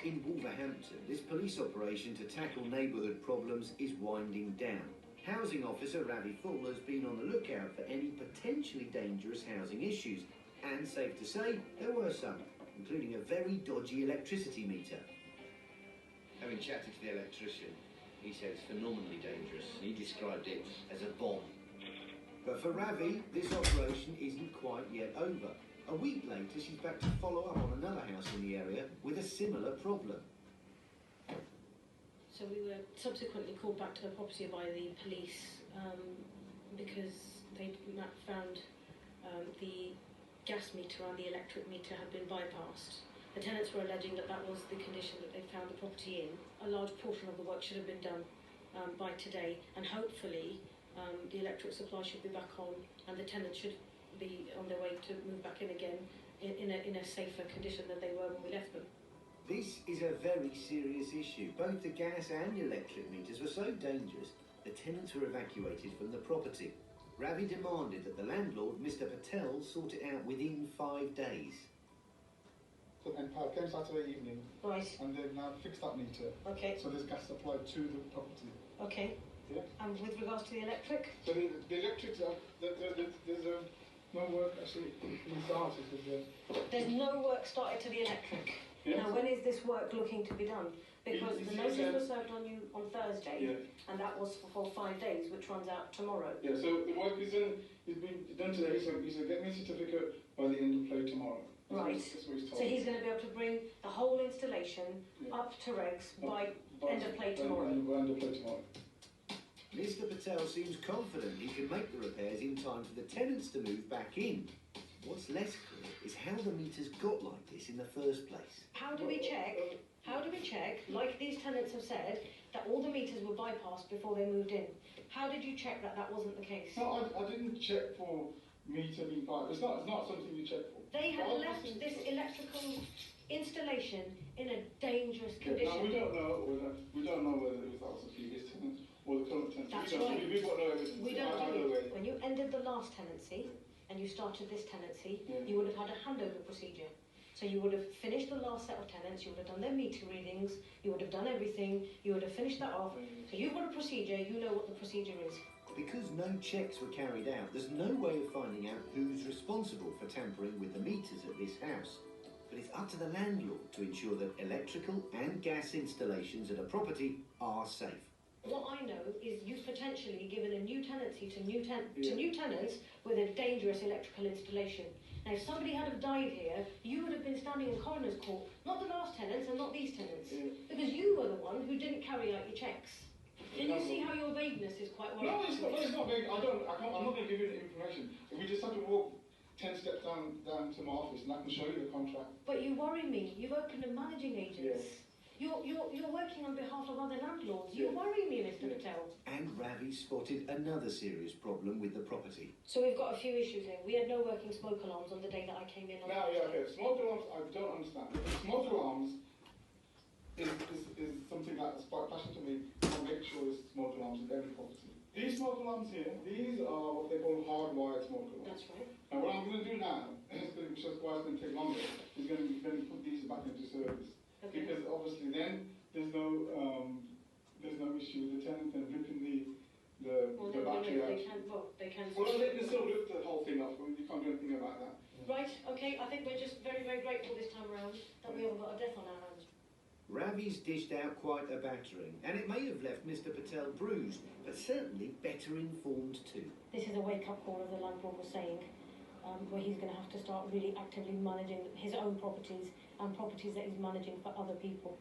In Wolverhampton, this police operation to tackle neighbourhood problems is winding down. Housing officer Ravi Full has been on the lookout for any potentially dangerous housing issues, and safe to say, there were some, including a very dodgy electricity meter. Having chatted to the electrician, he said it's phenomenally dangerous. He described it as a bomb. But for Ravi, this operation isn't quite yet over. A week later, she's back to follow up on another house in the area with a similar problem. So we were subsequently called back to the property by the police because they found the gas meter and the electric meter had been bypassed. The tenants were alleging that that was the condition that they found the property in. A large portion of the work should have been done by today, and hopefully the electric supply should be back on and the tenants should be on their way to move back in again in a safer condition than they were when we left them. This is a very serious issue. Both the gas and electric meters were so dangerous, the tenants were evacuated from the property. Ravi demanded that the landlord, Mr. Patel, sort it out within 5 days. And Patel came Saturday evening, Right. and they've now fixed that meter. Okay. So there's gas supply to the property. Okay. Yeah. And with regards to the electric? So the electric, there's no work actually being started. There's no work started to the electric. Yes. Now, when is this work looking to be done? Because the notice was served on you on Thursday, and that was for 5 days, which runs out tomorrow. Yeah, so the work is been done today, so he said get me a certificate by the end of play tomorrow. Right. That's what he's told. So he's going to be able to bring the whole installation up to regs by end of play tomorrow. By end of play tomorrow. Mr. Patel seems confident he can make the repairs in time for the tenants to move back in. What's less clear is how the meters got like this in the first place. How do we check, like these tenants have said, that all the meters were bypassed before they moved in? How did you check that that wasn't the case? No, I didn't check for meter being bypassed. It's not something you check for. They had left this electrical installation in a dangerous condition. No, we don't know whether it was the previous tenant or the current tenant. That's right. We've got no evidence. We don't know. When you ended the last tenancy and you started this tenancy, you would have had a handover procedure. So you would have finished the last set of tenants, you would have done their meter readings, you would have done everything, you would have finished that off. So you've got a procedure, you know what the procedure is. Because no checks were carried out, there's no way of finding out who's responsible for tampering with the meters at this house. But it's up to the landlord to ensure that electrical and gas installations at a property are safe. What I know is you've potentially given a new tenancy to new tenants with a dangerous electrical installation. Now, if somebody had have died here, you would have been standing in coroner's court, not the last tenants and not these tenants, because you were the one who didn't carry out your checks. Can you see how your vagueness is quite No, worrying? it's not vague. I'm not going to give you the information. We just have to walk 10 steps down to my office and I can show you the contract. But you worry me. You've opened a managing agent. You're working on behalf of other landlords. You worry me, Mr. Patel. And Ravi spotted another serious problem with the property. So we've got a few issues here. We had no working smoke alarms on the day that I came in. Okay. Smoke alarms, I don't understand. Smoke alarms is something that's quite passionate to me. I make sure there's smoke alarms in every property. These smoke alarms here, these are what they call hardwired smoke alarms. That's right. Now what I'm going to do now, which is why it's going to take longer, is going to put these back into service. Okay. Because obviously then there's no issue with the tenant and ripping the battery out. They can. Well, they can still rip the whole thing off. You can't do anything about that. Right. Okay. I think we're just very, very grateful this time around that we haven't got a death on our hands. Ravi's dished out quite a battering, and it may have left Mr. Patel bruised, but certainly better informed too. This is a wake-up call, as the landlord was saying, where he's going to have to start really actively managing his own properties and properties that he's managing for other people.